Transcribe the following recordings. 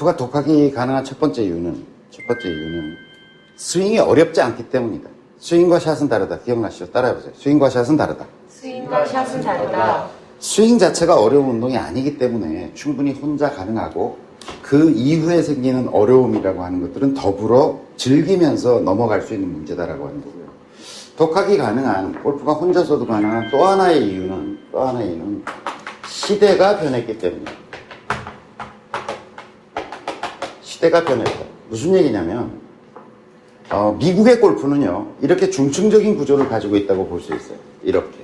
골프가 독학이 가능한 첫 번째 이유는 스윙이 어렵지 않기 때문이다. 스윙과 샷은 다르다. 기억나시죠? 따라해보세요. 스윙과 샷은 다르다. 스윙과 샷은 다르다. 스윙 자체가 어려운 운동이 아니기 때문에 충분히 혼자 가능하고 그 이후에 생기는 어려움이라고 하는 것들은 더불어 즐기면서 넘어갈 수 있는 문제다라고 하는 거고요. 독학이 가능한, 골프가 혼자서도 가능한 또 하나의 이유는 시대가 변했기 때문이에요. 시대가 변했다. 무슨 얘기냐면 미국의 골프는요 이렇게 중층적인 구조를 가지고 있다고 볼 수 있어요. 이렇게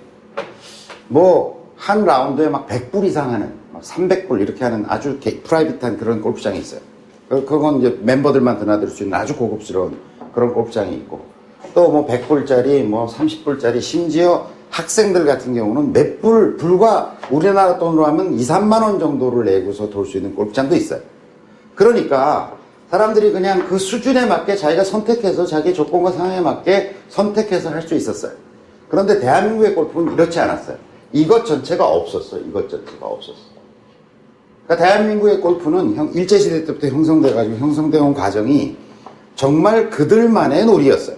한 라운드에 막 100불 이상 하는, 막 300불 이렇게 하는 아주 프라이빗한 그런 골프장이 있어요. 그건 이제 멤버들만 드나들 수 있는 아주 고급스러운 그런 골프장이 있고, 또 100불짜리, 30불짜리, 심지어 학생들 같은 경우는 불과 우리나라 돈으로 하면 2, 3만 원 정도를 내고서 돌 수 있는 골프장도 있어요. 그러니까 사람들이 그냥 그 수준에 맞게 자기가 선택해서 자기 조건과 상황에 맞게 선택해서 할 수 있었어요. 그런데 대한민국의 골프는 이렇지 않았어요. 이것 전체가 없었어. 그러니까 대한민국의 골프는 일제시대 때부터 형성돼 온 과정이 정말 그들만의 놀이였어요.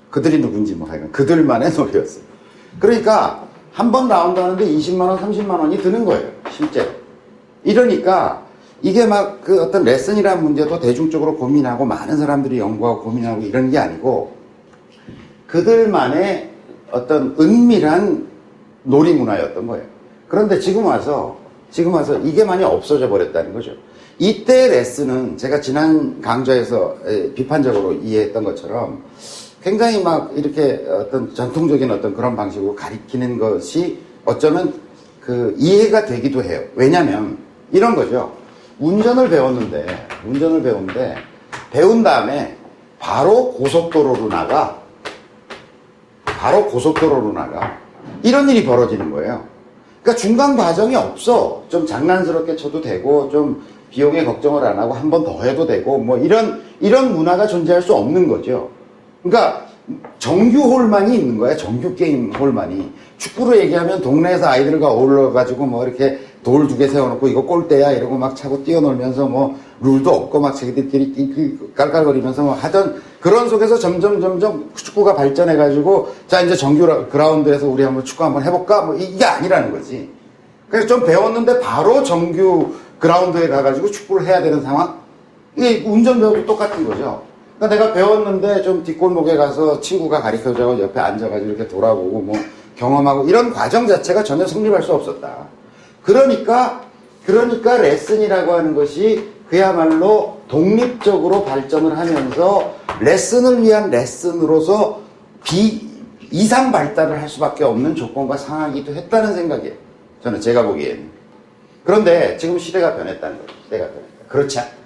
그들이 누군지 하여간 그들만의 놀이였어요. 그러니까 한 번 라운드 하는데 20만원, 30만원이 드는 거예요. 실제로. 이러니까 이게 어떤 레슨이라는 문제도 대중적으로 고민하고 많은 사람들이 연구하고 고민하고 이런 게 아니고 그들만의 어떤 은밀한 놀이 문화였던 거예요. 그런데 지금 와서 이게 많이 없어져 버렸다는 거죠. 이때 레슨은 제가 지난 강좌에서 비판적으로 이해했던 것처럼 굉장히 이렇게 어떤 전통적인 어떤 그런 방식으로 가리키는 것이 어쩌면 이해가 되기도 해요. 왜냐면 이런 거죠. 운전을 배웠는데 배운 다음에 바로 고속도로로 나가. 이런 일이 벌어지는 거예요. 그러니까 중간 과정이 없어. 좀 장난스럽게 쳐도 되고, 좀 비용에 걱정을 안 하고 한 번 더 해도 되고, 이런 문화가 존재할 수 없는 거죠. 그러니까 정규 홀만이 있는 거야. 정규 게임 홀만이. 축구로 얘기하면 동네에서 아이들과 어울러가지고 이렇게 돌 2개 세워놓고 이거 골대야 이러고 막 차고 뛰어놀면서 룰도 없고 막 자기들끼리 깔깔거리면서 하던 그런 속에서 점점 축구가 발전해가지고 자 이제 정규 그라운드에서 우리 한번 축구 한번 해볼까? 이게 아니라는 거지. 그래서 좀 배웠는데 바로 정규 그라운드에 가가지고 축구를 해야 되는 상황? 이게 운전 배우도 똑같은 거죠. 그러니까 내가 배웠는데 좀 뒷골목에 가서 친구가 가르쳐주고 옆에 앉아가지고 이렇게 돌아보고 경험하고 이런 과정 자체가 전혀 성립할 수 없었다. 그러니까 레슨이라고 하는 것이 그야말로 독립적으로 발전을 하면서 레슨을 위한 레슨으로서 이상 발달을 할 수밖에 없는 조건과 상황이기도 했다는 생각이에요. 제가 보기에는. 그런데 지금 시대가 변했다는 거예요. 그렇지 않다.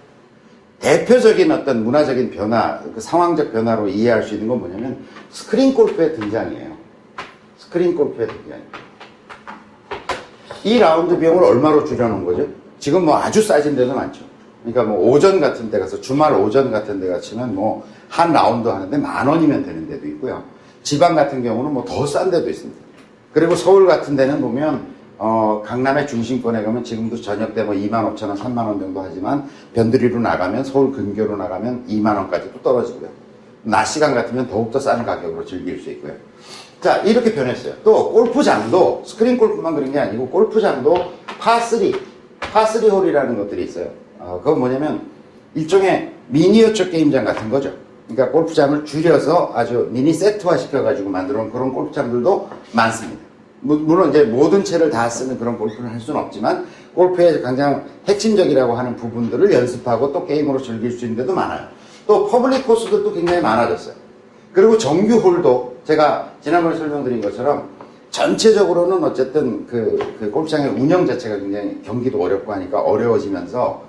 대표적인 어떤 문화적인 변화, 상황적 변화로 이해할 수 있는 건 뭐냐면 스크린 골프의 등장이에요. 이 라운드 비용을 얼마로 줄여놓은 거죠? 지금 아주 싸진 데도 많죠. 그러니까 오전 같은 데 가서, 주말 오전 같은 데 가시면 한 라운드 하는데 10,000원이면 되는 데도 있고요. 지방 같은 경우는 더 싼 데도 있습니다. 그리고 서울 같은 데는 보면 강남의 중심권에 가면 지금도 저녁 때 25,000원, 30,000원 정도 하지만 변두리로 나가면, 서울 근교로 나가면 20,000원까지도 떨어지고요. 낮 시간 같으면 더욱더 싼 가격으로 즐길 수 있고요. 자, 이렇게 변했어요. 또 골프장도 스크린 골프만 그런 게 아니고 골프장도 파3 홀이라는 것들이 있어요. 그건 뭐냐면 일종의 미니어처 게임장 같은 거죠. 그러니까 골프장을 줄여서 아주 미니 세트화 시켜가지고 만들어 놓은 그런 골프장들도 많습니다. 물론 이제 모든 채를 다 쓰는 그런 골프를 할 수는 없지만 골프의 가장 핵심적이라고 하는 부분들을 연습하고 또 게임으로 즐길 수 있는 데도 많아요. 또 퍼블릭 코스들도 굉장히 많아졌어요. 그리고 정규 홀도 제가 지난번에 설명드린 것처럼 전체적으로는 어쨌든 그 골프장의 운영 자체가 굉장히 경기도 어렵고 하니까 어려워지면서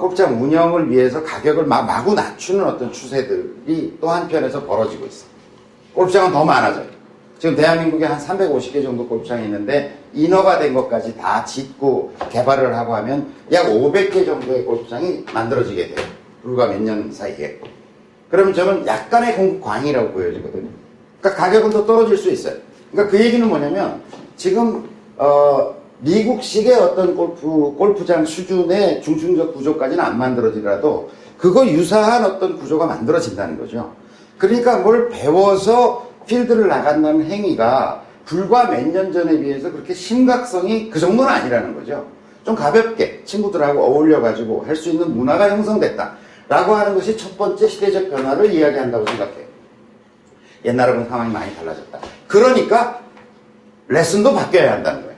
골프장 운영을 위해서 가격을 마구 낮추는 어떤 추세들이 또 한편에서 벌어지고 있어요. 골프장은 더 많아져요. 지금 대한민국에 한 350개 정도 골프장이 있는데 인허가 된 것까지 다 짓고 개발을 하고 하면 약 500개 정도의 골프장이 만들어지게 돼요. 불과 몇 년 사이에. 그러면 저는 약간의 공급 광이라고 보여지거든요. 그러니까 가격은 더 떨어질 수 있어요. 그러니까 그 얘기는 뭐냐면 지금 미국식의 어떤 골프장 수준의 중층적 구조까지는 안 만들어지더라도 그거 유사한 어떤 구조가 만들어진다는 거죠. 그러니까 뭘 배워서 필드를 나간다는 행위가 불과 몇 년 전에 비해서 그렇게 심각성이 그 정도는 아니라는 거죠. 좀 가볍게 친구들하고 어울려가지고 할 수 있는 문화가 형성됐다 라고 하는 것이 첫 번째 시대적 변화를 이야기한다고 생각해요. 옛날하고는 상황이 많이 달라졌다. 그러니까 레슨도 바뀌어야 한다는 거예요.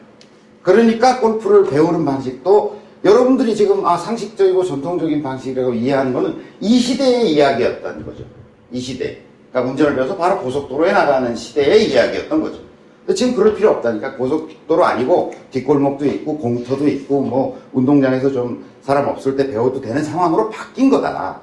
그러니까 골프를 배우는 방식도 여러분들이 지금 상식적이고 전통적인 방식이라고 이해하는 거는 이 시대의 이야기였다는 거죠. 이 시대. 그러니까 운전을 배워서 바로 고속도로에 나가는 시대의 이야기였던 거죠. 근데 지금 그럴 필요 없다니까. 고속도로 아니고 뒷골목도 있고 공터도 있고 뭐 운동장에서 좀 사람 없을 때 배워도 되는 상황으로 바뀐 거다.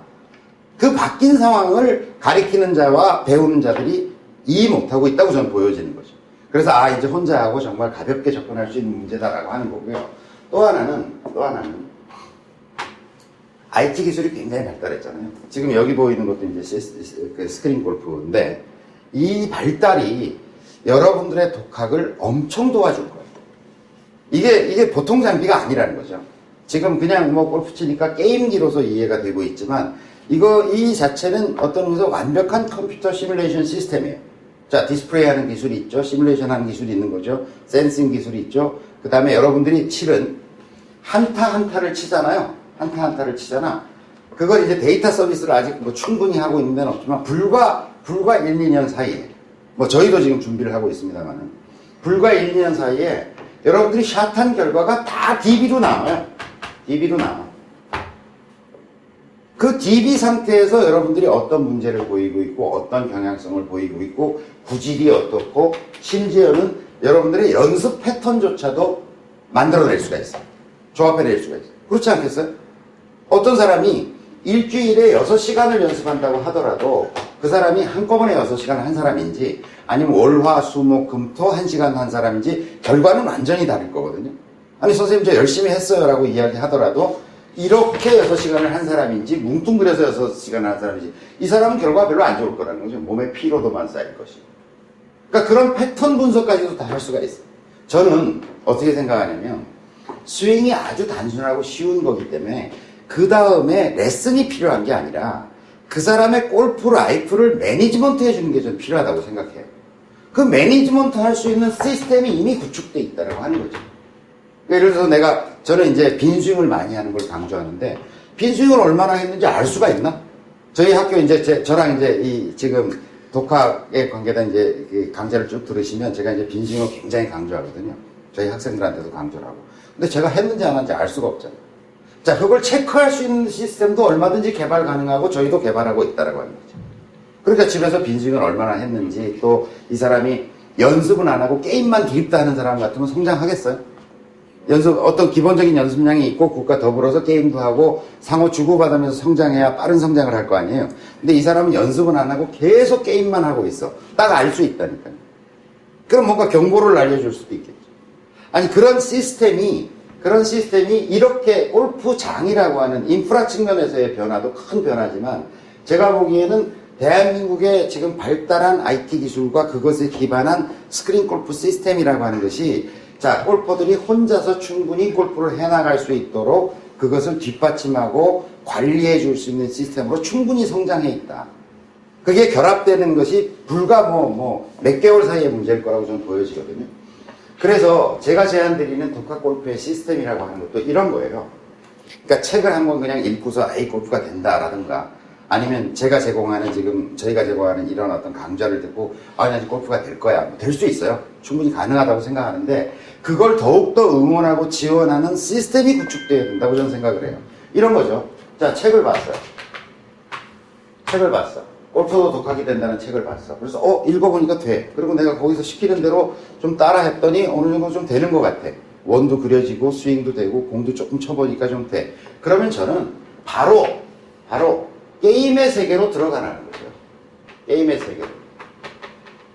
그 바뀐 상황을 가리키는 자와 배우는 자들이 이해 못하고 있다고 저는 보여지는 거죠. 그래서 이제 혼자 하고 정말 가볍게 접근할 수 있는 문제다라고 하는 거고요. 또 하나는 IT 기술이 굉장히 발달했잖아요. 지금 여기 보이는 것도 이제 스크린 골프인데 이 발달이 여러분들의 독학을 엄청 도와줄 거예요. 이게 보통 장비가 아니라는 거죠. 지금 그냥 뭐 골프 치니까 게임기로서 이해가 되고 있지만 이 자체는 어떤 의미에서 완벽한 컴퓨터 시뮬레이션 시스템이에요. 자, 디스플레이 하는 기술이 있죠. 시뮬레이션 하는 기술이 있는 거죠. 센싱 기술이 있죠. 그 다음에 여러분들이 실은 한타 한타를 치잖아요. 한타 한타를 치잖아. 그걸 이제 데이터 서비스를 아직 뭐 충분히 하고 있는 데는 없지만 불과 1, 2년 사이에 뭐 저희도 지금 준비를 하고 있습니다만은 불과 1, 2년 사이에 여러분들이 샷한 결과가 다 DB로 남아요. DB로 남아. 그 DB 상태에서 여러분들이 어떤 문제를 보이고 있고 어떤 경향성을 보이고 있고 구질이 어떻고 심지어는 여러분들의 연습 패턴조차도 만들어낼 수가 있어요. 조합해낼 수가 있어요. 그렇지 않겠어요? 어떤 사람이 일주일에 6시간을 연습한다고 하더라도 그 사람이 한꺼번에 6시간 한 사람인지 아니면 월, 화, 수, 목, 금, 토 1시간 한 사람인지 결과는 완전히 다를 거거든요. 아니 선생님 저 열심히 했어요 라고 이야기하더라도 이렇게 6시간을 한 사람인지 뭉뚱그려서 6시간을 한 사람인지 이 사람은 결과가 별로 안 좋을 거라는 거죠. 몸에 피로도만 쌓일 것이고. 그러니까 그런 패턴 분석까지도 다 할 수가 있어요. 저는 어떻게 생각하냐면 스윙이 아주 단순하고 쉬운 거기 때문에 그 다음에 레슨이 필요한 게 아니라 그 사람의 골프 라이프를 매니지먼트 해주는 게 좀 필요하다고 생각해요. 그 매니지먼트 할 수 있는 시스템이 이미 구축되어 있다고 하는 거죠. 예를 들어서 저는 이제 빈스윙을 많이 하는 걸 강조하는데 빈스윙을 얼마나 했는지 알 수가 있나? 저희 학교 이제 저랑 이제 지금 독학에 관계된 이제 그 강좌를 쭉 들으시면 제가 이제 빈스윙을 굉장히 강조하거든요. 저희 학생들한테도 강조를 하고. 근데 제가 했는지 안 했는지 알 수가 없잖아요. 자, 그걸 체크할 수 있는 시스템도 얼마든지 개발 가능하고 저희도 개발하고 있다라고 하는 거죠. 그러니까 집에서 빈스윙을 얼마나 했는지 또 이 사람이 연습은 안 하고 게임만 기립다 하는 사람 같으면 성장하겠어요? 어떤 기본적인 연습량이 있고 그것과 더불어서 게임도 하고 상호 주고받으면서 성장해야 빠른 성장을 할 거 아니에요. 근데 이 사람은 연습은 안 하고 계속 게임만 하고 있어. 딱 알 수 있다니까요. 그럼 뭔가 경고를 알려줄 수도 있겠죠. 아니 그런 시스템이 이렇게 골프장이라고 하는 인프라 측면에서의 변화도 큰 변화지만 제가 보기에는 대한민국의 지금 발달한 IT 기술과 그것에 기반한 스크린 골프 시스템이라고 하는 것이 자, 골퍼들이 혼자서 충분히 골프를 해나갈 수 있도록 그것을 뒷받침하고 관리해 줄 수 있는 시스템으로 충분히 성장해 있다. 그게 결합되는 것이 불과 몇 개월 사이의 문제일 거라고 저는 보여지거든요. 그래서 제가 제안드리는 독학 골프의 시스템이라고 하는 것도 이런 거예요. 그러니까 책을 한 권 그냥 읽고서 골프가 된다라든가 아니면 저희가 제공하는 이런 어떤 강좌를 듣고 나 이제 골프가 될 거야. 될 수 있어요. 충분히 가능하다고 생각하는데 그걸 더욱더 응원하고 지원하는 시스템이 구축되어야 된다고 저는 생각을 해요. 이런 거죠. 자, 책을 봤어. 골프도 독학이 된다는 책을 봤어. 그래서 읽어보니까 돼. 그리고 내가 거기서 시키는 대로 좀 따라 했더니 어느 정도 좀 되는 것 같아. 원도 그려지고 스윙도 되고 공도 조금 쳐보니까 좀 돼. 그러면 저는 바로 게임의 세계로 들어가라는 거죠. 게임의 세계로.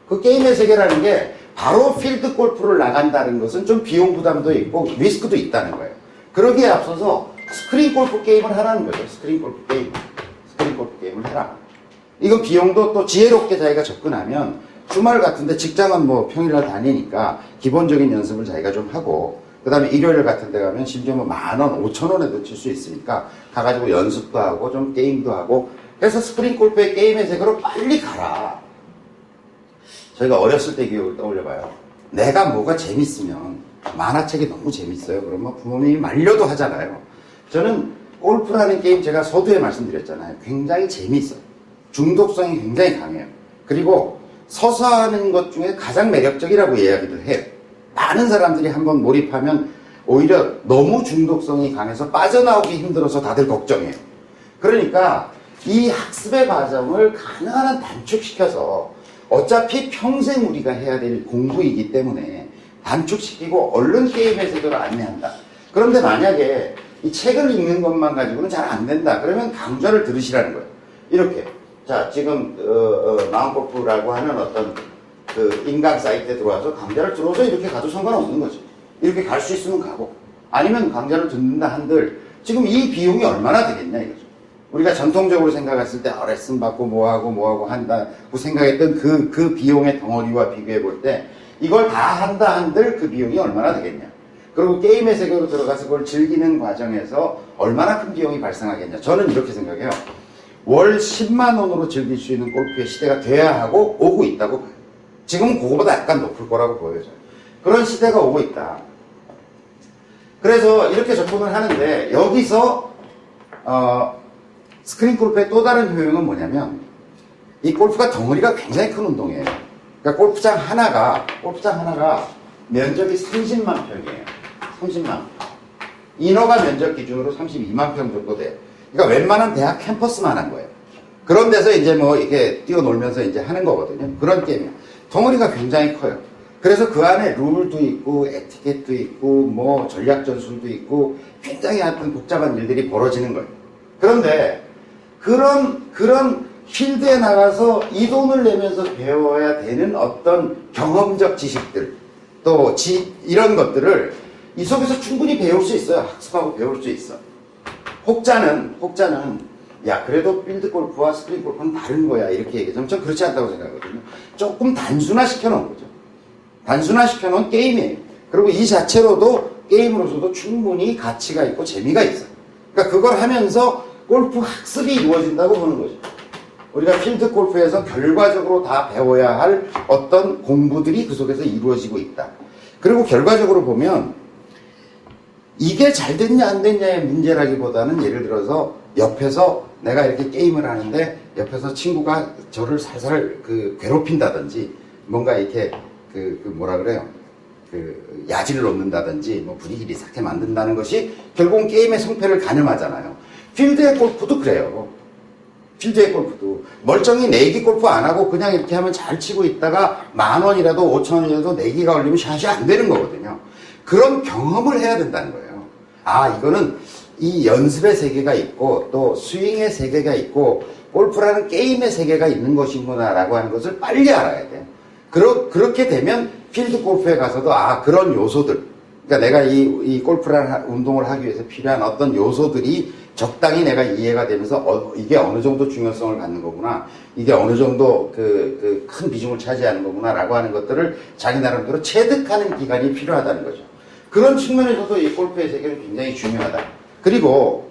그 게임의 세계라는 게 바로 필드 골프를 나간다는 것은 좀 비용 부담도 있고 리스크도 있다는 거예요. 그러기에 앞서서 스크린 골프 게임을 하라는 거죠. 스크린 골프 게임을 해라. 이건 비용도 또 지혜롭게 자기가 접근하면 주말 같은데 직장은 평일날 다니니까 기본적인 연습을 자기가 좀 하고 그 다음에 일요일 같은 데 가면 심지어 뭐 10,000원, 5,000원에도 칠 수 있으니까 가가지고 연습도 하고 좀 게임도 하고 그래서 스프링 골프의 게임의 세계로 빨리 가라. 저희가 어렸을 때 기억을 떠올려봐요. 내가 뭐가 재밌으면 만화책이 너무 재밌어요. 그러면 부모님이 말려도 하잖아요. 저는 골프라는 게임 제가 서두에 말씀드렸잖아요. 굉장히 재밌어요. 중독성이 굉장히 강해요. 그리고 서서 하는 것 중에 가장 매력적이라고 이야기를 해요. 많은 사람들이 한번 몰입하면 오히려 너무 중독성이 강해서 빠져나오기 힘들어서 다들 걱정해요. 그러니까 이 학습의 과정을 가능한 한 단축시켜서 어차피 평생 우리가 해야 될 공부이기 때문에 단축시키고 얼른 게임의 세계로 안내한다. 그런데 만약에 이 책을 읽는 것만 가지고는 잘 안 된다. 그러면 강좌를 들으시라는 거예요. 이렇게. 자, 지금, 마음골프라고 하는 어떤 그 인강 사이트에 들어와서 강좌를 들어서 이렇게 가도 상관없는 거죠. 이렇게 갈 수 있으면 가고. 아니면 강좌를 듣는다 한들 지금 이 비용이 얼마나 되겠냐 이거죠. 우리가 전통적으로 생각했을 때 레슨 받고 뭐하고 한다고 생각했던 그 비용의 덩어리와 비교해 볼 때 이걸 다 한다 한들 그 비용이 얼마나 되겠냐. 그리고 게임의 세계로 들어가서 그걸 즐기는 과정에서 얼마나 큰 비용이 발생하겠냐. 저는 이렇게 생각해요. 월 10만 원으로 즐길 수 있는 골프의 시대가 돼야 하고 오고 있다고 봐요. 지금은 그거보다 약간 높을 거라고 보여져요. 그런 시대가 오고 있다. 그래서 이렇게 접근을 하는데 여기서 스크린 골프의 또 다른 효용은 뭐냐면 이 골프가 덩어리가 굉장히 큰 운동이에요. 그러니까 골프장 하나가 면적이 30만 평이에요. 30만 평. 인허가 면적 기준으로 32만 평 정도 돼요. 그러니까 웬만한 대학 캠퍼스만 한 거예요. 그런 데서 이제 뭐 이렇게 뛰어놀면서 이제 하는 거거든요. 그런 게임이에요. 덩어리가 굉장히 커요. 그래서 그 안에 룰도 있고 에티켓도 있고 뭐 전략 전술도 있고 굉장히 하여튼 복잡한 일들이 벌어지는 거예요. 그런데 그런 필드에 나가서 이 돈을 내면서 배워야 되는 어떤 경험적 지식들 또 이런 것들을 이 속에서 충분히 배울 수 있어요. 학습하고 배울 수 있어. 혹자는 야 그래도 필드 골프와 스크린 골프는 다른 거야 이렇게 얘기하면 전 그렇지 않다고 생각하거든요. 조금 단순화시켜 놓은 거죠. 단순화시켜 놓은 게임이에요. 그리고 이 자체로도 게임으로서도 충분히 가치가 있고 재미가 있어요. 그러니까 그걸 하면서 골프 학습이 이루어진다고 보는 거죠. 우리가 필드 골프에서 결과적으로 다 배워야 할 어떤 공부들이 그 속에서 이루어지고 있다. 그리고 결과적으로 보면 이게 잘 됐냐 안 됐냐의 문제라기보다는 예를 들어서 옆에서 내가 이렇게 게임을 하는데 옆에서 친구가 저를 살살 괴롭힌다든지 뭔가 이렇게 뭐라 그래요? 야지를 놓는다든지 뭐 분위기를 이상하게 만든다는 것이 결국은 게임의 성패를 가늠하잖아요. 필드의 골프도 그래요. 필드의 골프도 멀쩡히 내기 골프 안 하고 그냥 이렇게 하면 잘 치고 있다가 10,000원이라도 5,000원이라도 내기가 걸리면 샷이 안 되는 거거든요. 그런 경험을 해야 된다는 거예요. 아, 이거는 이 연습의 세계가 있고 또 스윙의 세계가 있고 골프라는 게임의 세계가 있는 것이구나 라고 하는 것을 빨리 알아야 돼요. 그렇게 되면 필드 골프에 가서도 그런 요소들, 그러니까 내가 이 골프라는 운동을 하기 위해서 필요한 어떤 요소들이 적당히 내가 이해가 되면서 이게 어느 정도 중요성을 갖는 거구나, 이게 어느 정도 큰 비중을 차지하는 거구나 라고 하는 것들을 자기 나름대로 체득하는 기간이 필요하다는 거죠. 그런 측면에서도 이 골프의 세계는 굉장히 중요하다. 그리고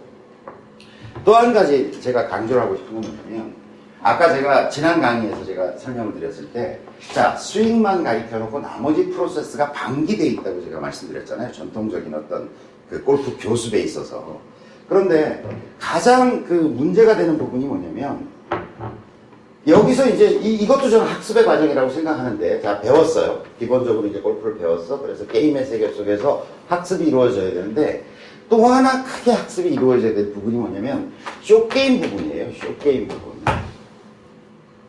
또 한 가지 제가 강조를 하고 싶은 건 뭐냐면 아까 제가 지난 강의에서 제가 설명을 드렸을 때 자, 스윙만 가르쳐놓고 나머지 프로세스가 방기되어 있다고 제가 말씀드렸잖아요. 전통적인 어떤 골프 교습에 있어서. 그런데 가장 문제가 되는 부분이 뭐냐면 여기서 이제 이것도 저는 학습의 과정이라고 생각하는데 자, 배웠어요. 기본적으로 이제 골프를 배웠어. 그래서 게임의 세계 속에서 학습이 이루어져야 되는데 또 하나 크게 학습이 이루어져야 될 부분이 뭐냐면 쇼게임 부분이에요. 쇼게임 부분.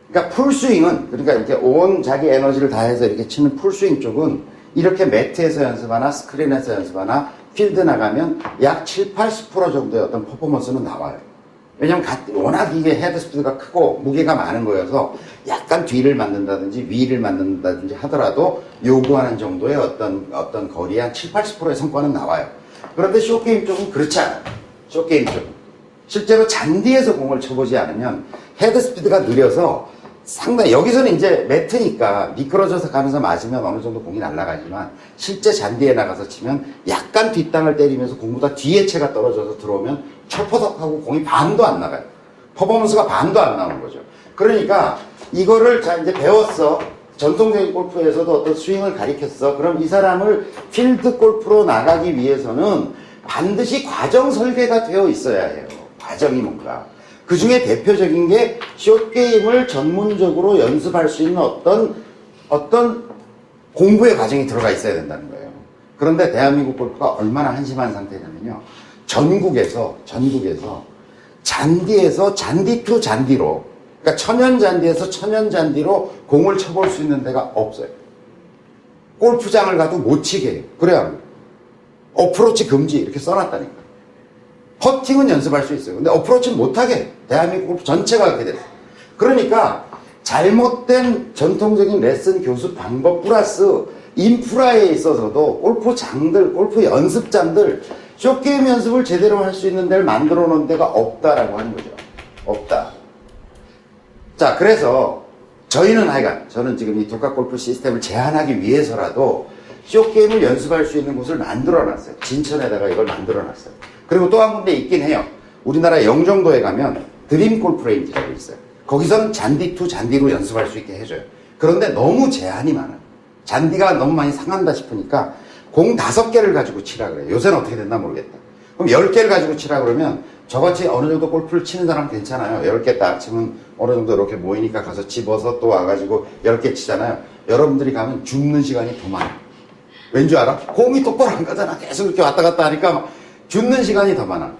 그러니까 풀스윙은 그러니까 이렇게 온 자기 에너지를 다해서 이렇게 치는 풀스윙 쪽은 이렇게 매트에서 연습하나 스크린에서 연습하나 필드 나가면 약 70-80% 정도의 어떤 퍼포먼스는 나와요. 왜냐면 워낙 이게 헤드 스피드가 크고 무게가 많은 거여서 약간 뒤를 만든다든지 위를 만든다든지 하더라도 요구하는 정도의 어떤 거리의 한 70-80%의 성과는 나와요. 그런데 쇼게임 쪽은 그렇지 않아요. 쇼게임 쪽은. 실제로 잔디에서 공을 쳐보지 않으면 헤드 스피드가 느려서 상당히 여기서는 이제 매트니까 미끄러져서 가면서 맞으면 어느 정도 공이 날아가지만 실제 잔디에 나가서 치면 약간 뒷땅을 때리면서 공보다 뒤에 채가 떨어져서 들어오면 철퍼덕하고 공이 반도 안 나가요. 퍼포먼스가 반도 안 나오는 거죠. 그러니까 이거를 자 이제 배웠어. 전통적인 골프에서도 어떤 스윙을 가리켰어. 그럼 이 사람을 필드 골프로 나가기 위해서는 반드시 과정 설계가 되어 있어야 해요. 과정이 뭔가. 그 중에 대표적인 게 숏게임을 전문적으로 연습할 수 있는 어떤 공부의 과정이 들어가 있어야 된다는 거예요. 그런데 대한민국 골프가 얼마나 한심한 상태냐면요. 전국에서 잔디에서 잔디 투 잔디로, 그러니까 천연 잔디에서 천연 잔디로 공을 쳐볼 수 있는 데가 없어요. 골프장을 가도 못 치게 해요. 그래야 어프로치 금지 이렇게 써놨다니까. 퍼팅은 연습할 수 있어요. 근데 어프로치는 못하게 해요. 대한민국 골프 전체가 그렇게 됐어요. 그러니까 잘못된 전통적인 레슨 교수 방법 플러스 인프라에 있어서도 골프장들, 골프 연습장들, 숏게임 연습을 제대로 할 수 있는 데를 만들어 놓은 데가 없다라고 하는 거죠. 없다. 자, 그래서 저는 지금 이 독학골프 시스템을 제한하기 위해서라도 숏게임을 연습할 수 있는 곳을 만들어 놨어요. 진천에다가 이걸 만들어 놨어요. 그리고 또 한 군데 있긴 해요. 우리나라 영종도에 가면 드림 골프 레인지라고 있어요. 거기서는 잔디 투 잔디로 연습할 수 있게 해줘요. 그런데 너무 제한이 많아요. 잔디가 너무 많이 상한다 싶으니까 공 5개를 가지고 치라 그래요. 요새는 어떻게 됐나 모르겠다. 그럼 10개를 가지고 치라 그러면 저같이 어느 정도 골프를 치는 사람은 괜찮아요. 10개 딱 치면 어느 정도 이렇게 모이니까 가서 집어서 또 와가지고 10개 치잖아요. 여러분들이 가면 죽는 시간이 더 많아요. 왠지 알아? 공이 똑바로 안 가잖아. 계속 이렇게 왔다 갔다 하니까 막 죽는 시간이 더 많아.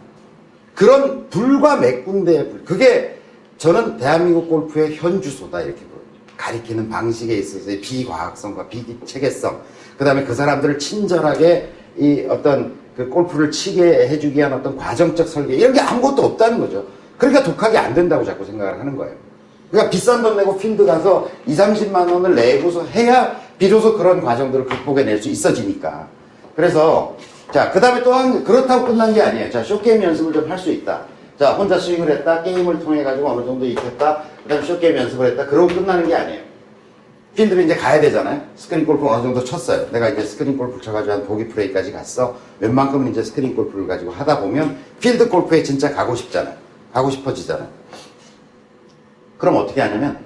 그런 불과 몇 군데의 불. 그게 저는 대한민국 골프의 현주소다 이렇게 보여요. 가리키는 방식에 있어서의 비과학성과 비체계성. 그 다음에 그 사람들을 친절하게 이 어떤 그 골프를 치게 해주기 위한 어떤 과정적 설계. 이런 게 아무것도 없다는 거죠. 그러니까 독학이 안 된다고 자꾸 생각을 하는 거예요. 그러니까 비싼 돈 내고 필드 가서 2, 30만 원을 내고서 해야 비로소 그런 과정들을 극복해낼 수 있어지니까. 그래서 자, 그 다음에 또한 그렇다고 끝난 게 아니에요. 자, 숏게임 연습을 좀 할 수 있다. 자, 혼자 스윙을 했다. 게임을 통해 가지고 어느 정도 익혔다. 그 다음에 숏게임 연습을 했다. 그러고 끝나는 게 아니에요. 필드를 이제 가야 되잖아요. 스크린 골프 어느 정도 쳤어요. 내가 이제 스크린 골프 쳐가지고 한 보기 플레이까지 갔어. 웬만큼은 이제 스크린 골프를 가지고 하다 보면 필드 골프에 진짜 가고 싶잖아요. 가고 싶어지잖아요. 그럼 어떻게 하냐면,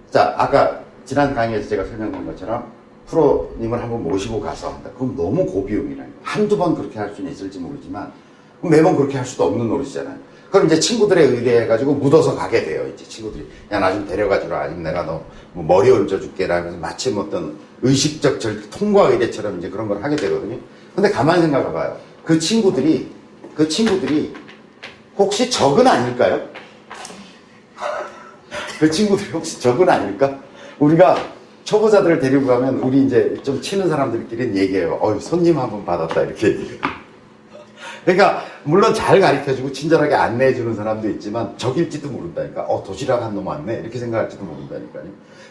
자, 아까 지난 강의에서 제가 설명드린 것처럼 프로님을 한번 모시고 가서 한다. 그럼 너무 고비용이라는 거예요. 한두 번 그렇게 할 수는 있을지 모르지만 매번 그렇게 할 수도 없는 노릇이잖아요. 그럼 이제 친구들에 의뢰해가지고 묻어서 가게 돼요. 이제 친구들이 야, 나 좀 데려가주라. 아니면 내가 너 뭐 머리 얹어줄게. 라면서 마침 어떤 의식적 통과 의뢰처럼 이제 그런 걸 하게 되거든요. 근데 가만히 생각해봐요. 그 친구들이 혹시 적은 아닐까요? 그 친구들이 혹시 적은 아닐까? 우리가 초보자들을 데리고 가면 우리 이제 좀 치는 사람들끼리는 얘기해요. 손님 한 번 받았다 이렇게 얘기해요. 그러니까 물론 잘 가르쳐주고 친절하게 안내해주는 사람도 있지만 적일지도 모른다니까. 도시락 한 놈 왔네 이렇게 생각할지도 모른다니까요.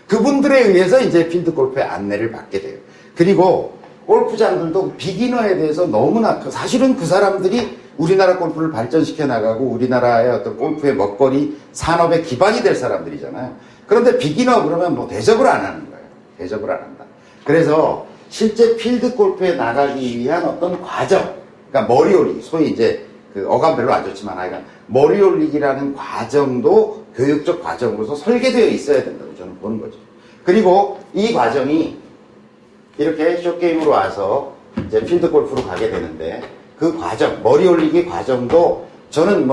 그분들에 의해서 이제 필드 골프의 안내를 받게 돼요. 그리고 골프장들도 비기너에 대해서 너무나 사실은 그 사람들이 우리나라 골프를 발전시켜 나가고 우리나라의 어떤 골프의 먹거리 산업의 기반이 될 사람들이잖아요. 그런데 비기너 그러면 뭐 대접을 안 하는 거예요. 대접을 안 한다. 그래서 실제 필드 골프에 나가기 위한 어떤 과정, 그러니까 머리 올리기, 소위 이제 그 어감 별로 안 좋지만 하여간 머리 올리기라는 과정도 교육적 과정으로서 설계되어 있어야 된다고 저는 보는 거죠. 그리고 이 과정이 이렇게 숏게임으로 와서 이제 필드 골프로 가게 되는데 그 과정, 머리 올리기 과정도 저는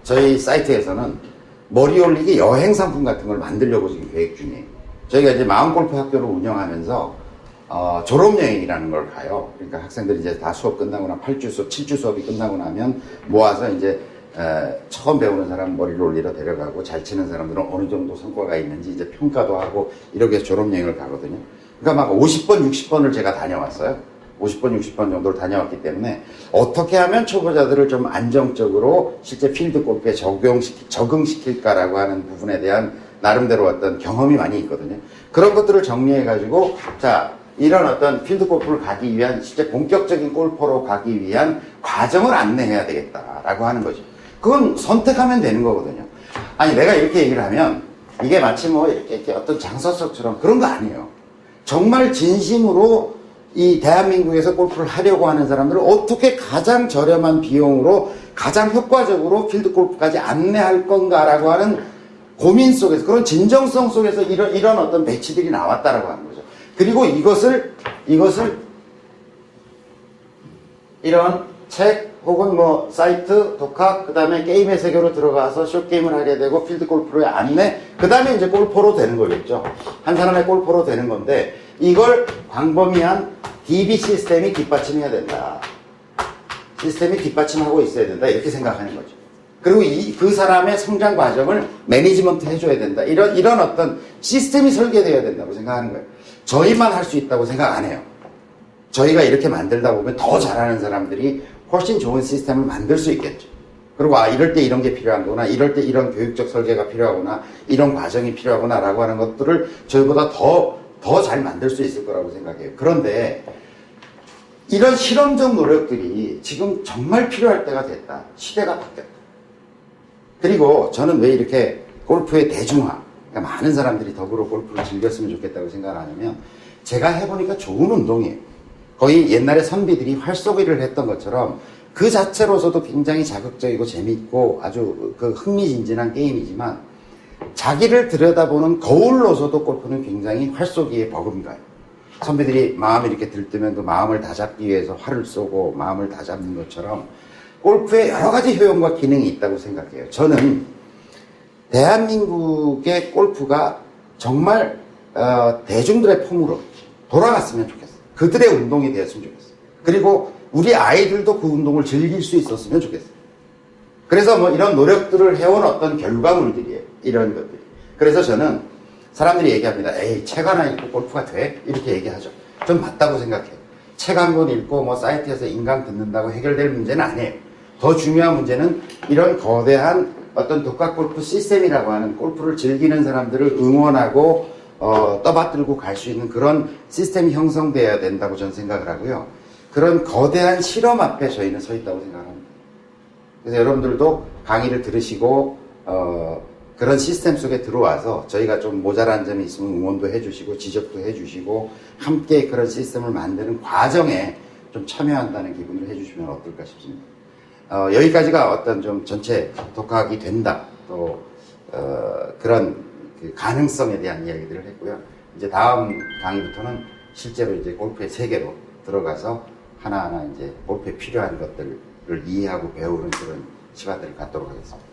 저희 사이트에서는 머리 올리기 여행 상품 같은 걸 만들려고 지금 계획 중이에요. 저희가 이제 마음골프 학교를 운영하면서 졸업여행이라는 걸 가요. 그러니까 학생들이 이제 다 수업 끝나거나 8주 수업, 7주 수업이 끝나고 나면 모아서 이제 처음 배우는 사람 머리를 올리러 데려가고 잘 치는 사람들은 어느 정도 성과가 있는지 이제 평가도 하고 이렇게 해서 졸업여행을 가거든요. 그러니까 막 50번, 60번을 제가 다녀왔어요. 50번, 60번 정도를 다녀왔기 때문에 어떻게 하면 초보자들을 좀 안정적으로 실제 필드 골프에 적응시킬까라고 하는 부분에 대한 나름대로 어떤 경험이 많이 있거든요. 그런 것들을 정리해가지고 자, 이런 어떤 필드 골프를 가기 위한 실제 본격적인 골퍼로 가기 위한 과정을 안내해야 되겠다라고 하는 거죠. 그건 선택하면 되는 거거든요. 아니 내가 이렇게 얘기를 하면 이게 마치 뭐 이렇게 어떤 장서석처럼 그런 거 아니에요. 정말 진심으로 이 대한민국에서 골프를 하려고 하는 사람들을 어떻게 가장 저렴한 비용으로 가장 효과적으로 필드 골프까지 안내할 건가라고 하는 고민 속에서, 그런 진정성 속에서 이런 어떤 배치들이 나왔다라고 하는 거죠. 그리고 이것을 이런 책 혹은 뭐 사이트, 독학, 그 다음에 게임의 세계로 들어가서 숏게임을 하게 되고 필드 골프를 안내, 그 다음에 이제 골퍼로 되는 거겠죠. 한 사람의 골퍼로 되는 건데, 이걸 광범위한 DB 시스템이 뒷받침해야 된다. 시스템이 뒷받침하고 있어야 된다. 이렇게 생각하는 거죠. 그리고 그 사람의 성장 과정을 매니지먼트 해줘야 된다. 이런 어떤 시스템이 설계되어야 된다고 생각하는 거예요. 저희만 할 수 있다고 생각 안 해요. 저희가 이렇게 만들다 보면 더 잘하는 사람들이 훨씬 좋은 시스템을 만들 수 있겠죠. 그리고 이럴 때 이런 게 필요한 거구나, 이럴 때 이런 교육적 설계가 필요하구나, 이런 과정이 필요하구나 라고 하는 것들을 저희보다 더 잘 만들 수 있을 거라고 생각해요. 그런데 이런 실험적 노력들이 지금 정말 필요할 때가 됐다. 시대가 바뀌었다. 그리고 저는 왜 이렇게 골프의 대중화, 그러니까 많은 사람들이 더불어 골프를 즐겼으면 좋겠다고 생각을 하냐면, 제가 해보니까 좋은 운동이에요. 거의 옛날에 선비들이 활쏘기를 했던 것처럼 그 자체로서도 굉장히 자극적이고 재밌고 아주 그 흥미진진한 게임이지만, 자기를 들여다보는 거울로서도 골프는 굉장히 활쏘기에 버금가요. 선배들이 마음이 이렇게 들뜨면 그 마음을 다잡기 위해서 활을 쏘고 마음을 다잡는 것처럼 골프에 여러 가지 효용과 기능이 있다고 생각해요. 저는 대한민국의 골프가 정말 대중들의 품으로 돌아갔으면 좋겠어요. 그들의 운동이 되었으면 좋겠어요. 그리고 우리 아이들도 그 운동을 즐길 수 있었으면 좋겠어요. 그래서 뭐 이런 노력들을 해온 어떤 결과물들이에요. 이런 것들이. 그래서 저는 사람들이 얘기합니다. 에이, 책 하나 읽고 골프가 돼? 이렇게 얘기하죠. 전 맞다고 생각해요. 책 한 권 읽고 뭐 사이트에서 인강 듣는다고 해결될 문제는 아니에요. 더 중요한 문제는 이런 거대한 어떤 독학 골프 시스템이라고 하는, 골프를 즐기는 사람들을 응원하고 떠받들고 갈 수 있는 그런 시스템이 형성돼야 된다고 저는 생각을 하고요. 그런 거대한 실험 앞에 저희는 서 있다고 생각합니다. 그래서 여러분들도 강의를 들으시고 그런 시스템 속에 들어와서 저희가 좀 모자란 점이 있으면 응원도 해주시고 지적도 해주시고 함께 그런 시스템을 만드는 과정에 좀 참여한다는 기분을 해주시면 어떨까 싶습니다. 여기까지가 어떤 좀 전체 독학이 된다, 또 그런 그 가능성에 대한 이야기들을 했고요. 이제 다음 강의부터는 실제로 이제 골프의 세계로 들어가서 하나하나 이제 골프에 필요한 것들을 이해하고 배우는 그런 시간들을 갖도록 하겠습니다.